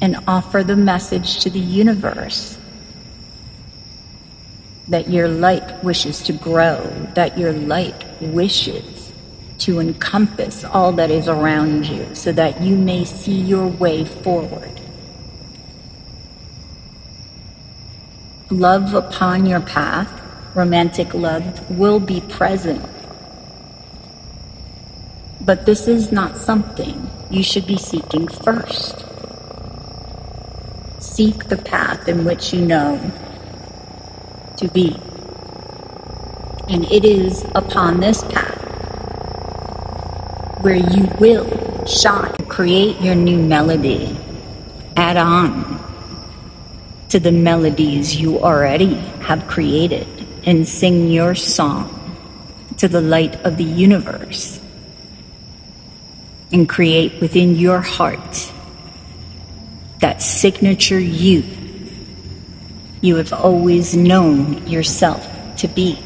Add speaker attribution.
Speaker 1: and offer the message to the universe that your light wishes to grow, that your light wishes to encompass all that is around you so that you may see your way forward. Love upon your path, romantic love, will be present. But this is not something you should be seeking first. Seek the path in which you know to be. And it is upon this path where you will shine. Create your new melody. Add on to the melodies you already have created and sing your song to the light of the universe. And create within your heart that signature you have always known yourself to be.